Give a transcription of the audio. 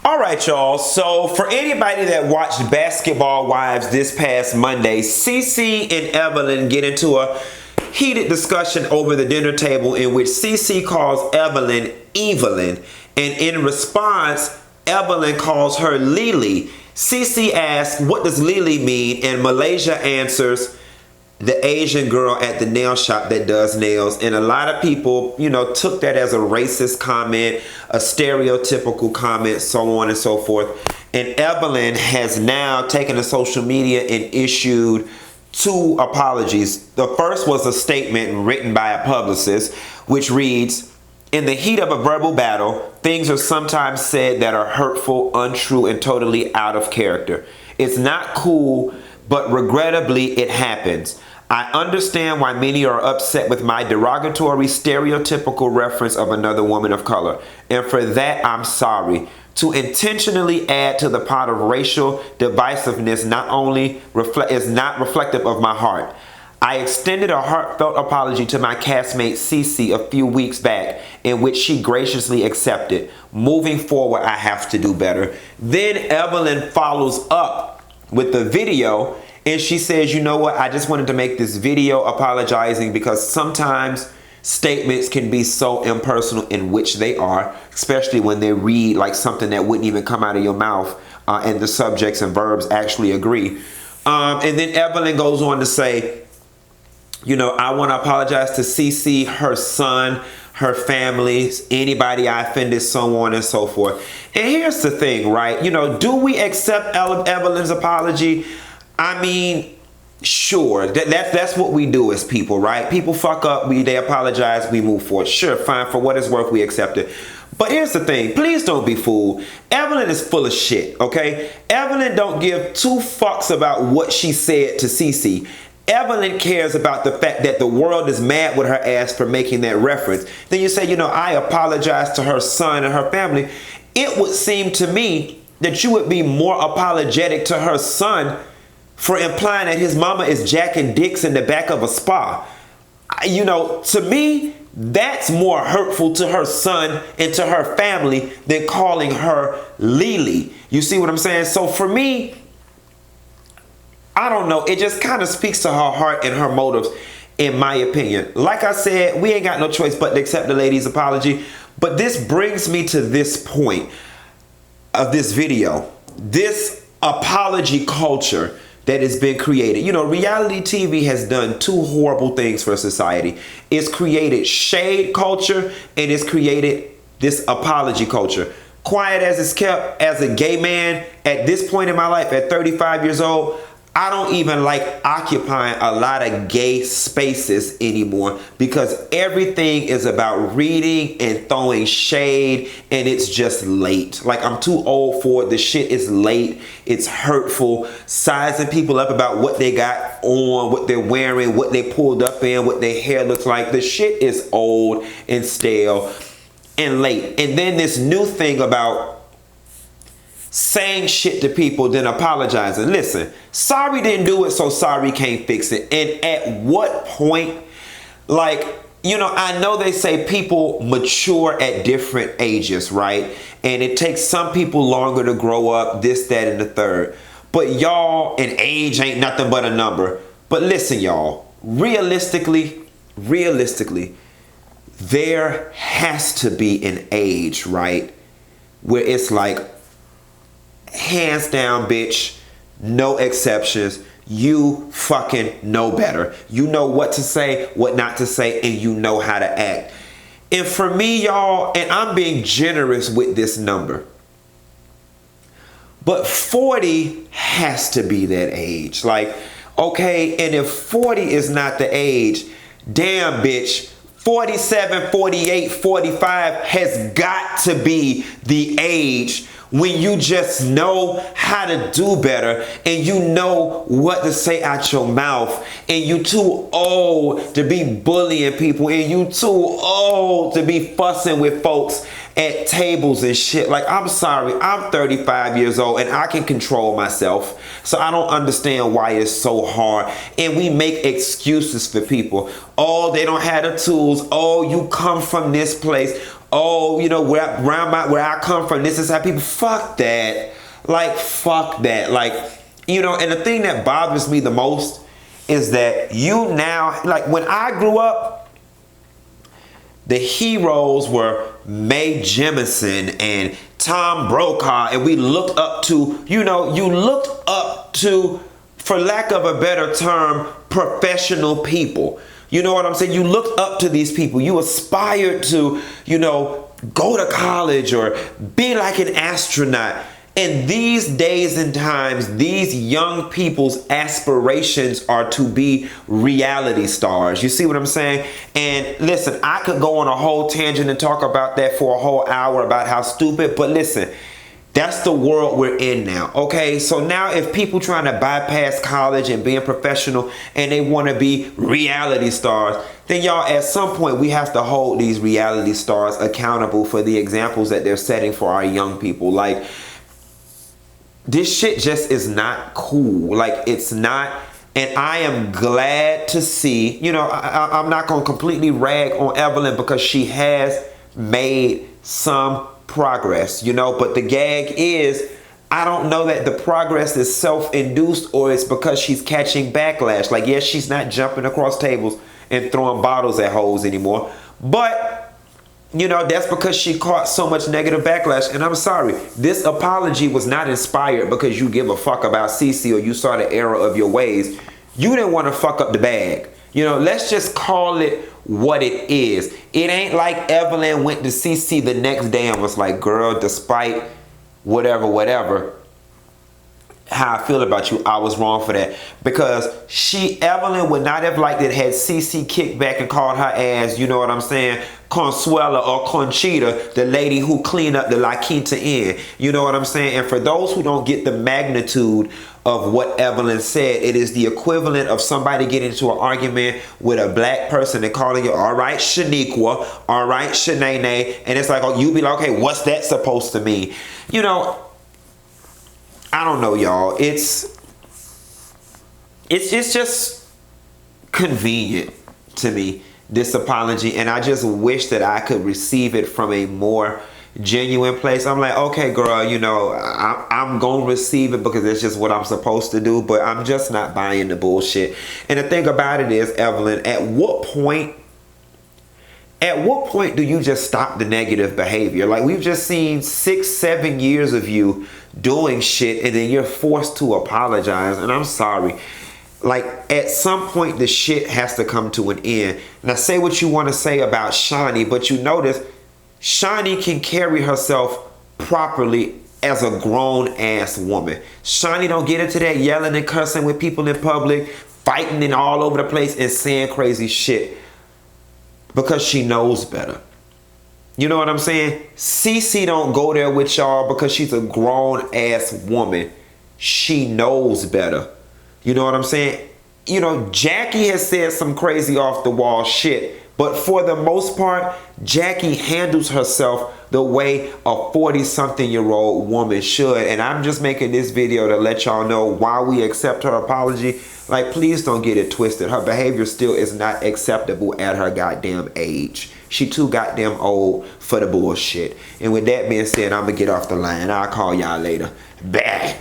All right, y'all. So for anybody that watched Basketball Wives this past Monday, CeCe and Evelyn get into a heated discussion over the dinner table in which CeCe calls Evelyn Evelyn, and in response, Evelyn calls her Lily. CeCe asks, what does Lily mean? And Malaysia answers, the Asian girl at the nail shop that does nails. And a lot of people, took that as a racist comment, a stereotypical comment, so on and so forth. And Evelyn has now taken to social media and issued 2 apologies. The first was a statement written by a publicist, which reads, in the heat of a verbal battle, things are sometimes said that are hurtful, untrue, and totally out of character. It's not cool, but regrettably it happens. I understand why many are upset with my derogatory, stereotypical reference of another woman of color. And for that, I'm sorry. To intentionally add to the pot of racial divisiveness is not reflective of my heart. I extended a heartfelt apology to my castmate CeCe a few weeks back, in which she graciously accepted. Moving forward, I have to do better. Then Evelyn follows up with the video, and she says, you know what, I just wanted to make this video apologizing because sometimes statements can be so impersonal, in which they are, especially when they read like something that wouldn't even come out of your mouth, and the subjects and verbs actually agree. And then Evelyn goes on to say, I want to apologize to CeCe, her son, her family, anybody I offended, so on and so forth. And here's the thing, right? Do we accept Evelyn's apology? I mean, sure, that's what we do as people, right? People fuck up, they apologize, we move forward. Sure, fine, for what it's worth, we accept it. But here's the thing, please don't be fooled. Evelyn is full of shit, okay? Evelyn don't give 2 fucks about what she said to CeCe. Evelyn cares about the fact that the world is mad with her ass for making that reference. Then you say, I apologize to her son and her family. It would seem to me that you would be more apologetic to her son for implying that his mama is jacking dicks in the back of a spa. To me, that's more hurtful to her son and to her family than calling her Lily. You see what I'm saying? So for me, I don't know. It just kind of speaks to her heart and her motives, in my opinion. Like I said, we ain't got no choice but to accept the lady's apology. But this brings me to this point of this video. This apology culture that has been created. Reality TV has done 2 horrible things for society. It's created shade culture, and it's created this apology culture. Quiet as it's kept, as a gay man, at this point in my life, at 35 years old, I don't even like occupying a lot of gay spaces anymore, because everything is about reading and throwing shade, and it's just late. Like, I'm too old for it. The shit is late. It's hurtful. Sizing people up about what they got on, what they're wearing, what they pulled up in, what their hair looks like. The shit is old and stale and late. And then this new thing about saying shit to people, then apologizing. Listen, sorry didn't do it, so sorry can't fix it. And at what point, I know they say people mature at different ages, right? And it takes some people longer to grow up, this, that, and the third. But y'all, and age ain't nothing but a number. But listen, y'all, realistically, there has to be an age, right? Where it's like, hands down, bitch, no exceptions. You fucking know better. You know what to say, what not to say, and you know how to act. And for me, y'all, and I'm being generous with this number, but 40 has to be that age. Like, okay, and if 40 is not the age, damn, bitch, 47, 48, 45 has got to be the age when you just know how to do better, and you know what to say out your mouth, and you too old to be bullying people, and you too old to be fussing with folks at tables and shit. Like, I'm sorry, I'm 35 years old and I can control myself. So I don't understand why it's so hard. And we make excuses for people. Oh, they don't have the tools. Oh, you come from this place. oh, you know, where I come from, this is how people, fuck that. Like, fuck that. Like, you know, and the thing that bothers me the most is that you now, like when I grew up, the heroes were Mae Jemison and Tom Brokaw, and we looked up to, you know, you looked up to, for lack of a better term, professional people. You know what I'm saying? You looked up to these people. You aspired to, you know, go to college or be like an astronaut. And these days and times, these young people's aspirations are to be reality stars. You see what I'm saying? And listen, I could go on a whole tangent and talk about that for a whole hour about how stupid, but listen, that's the world we're in now, okay? So now if people trying to bypass college and being professional and they want to be reality stars, then y'all, at some point we have to hold these reality stars accountable for the examples that they're setting for our young people. Like, this shit just is not cool. Like, it's not. And I am glad to see, you know, I'm not going to completely rag on Evelyn because she has made some progress, you know, but the gag is, I don't know that the progress is self-induced or it's because she's catching backlash. Like, yes, she's not jumping across tables and throwing bottles at hoes anymore, but you know, that's because she caught so much negative backlash. And I'm sorry, this apology was not inspired because you give a fuck about CeCe or you saw the error of your ways. You didn't want to fuck up the bag. You know, let's just call it what it is. It ain't like Evelyn went to CeCe the next day and was like, girl, despite whatever, how I feel about you, I was wrong for that. Because Evelyn would not have liked it had CeCe kicked back and called her ass, you know what I'm saying, Consuela or Conchita, the lady who cleaned up the La Quinta Inn. You know what I'm saying? And for those who don't get the magnitude of what Evelyn said, it is the equivalent of somebody getting into an argument with a black person and calling you, all right, Shaniqua, all right, Shanae, and it's like, oh, you be like, okay, what's that supposed to mean? You know, I don't know, y'all. It's just convenient to me, this apology, and I just wish that I could receive it from a more genuine place. I'm like, okay, girl, you know, I'm gonna receive it because it's just what I'm supposed to do, but I'm just not buying the bullshit. And the thing about it is, Evelyn, at what point do you just stop the negative behavior? Like, we've just seen 6-7 years of you doing shit and then you're forced to apologize. And I'm sorry. Like, at some point, the shit has to come to an end. Now, say what you want to say about Shani, but you notice Shani can carry herself properly as a grown-ass woman. Shani don't get into that yelling and cussing with people in public, fighting and all over the place and saying crazy shit because she knows better. You know what I'm saying? CeCe don't go there with y'all because she's a grown-ass woman. She knows better. You know what I'm saying? You know, Jackie has said some crazy off-the-wall shit, but for the most part, Jackie handles herself the way a 40-something-year-old woman should. And I'm just making this video to let y'all know why we accept her apology. Like, please don't get it twisted. Her behavior still is not acceptable at her goddamn age. She too goddamn old for the bullshit. And with that being said, I'm going to get off the line. I'll call y'all later. Bye.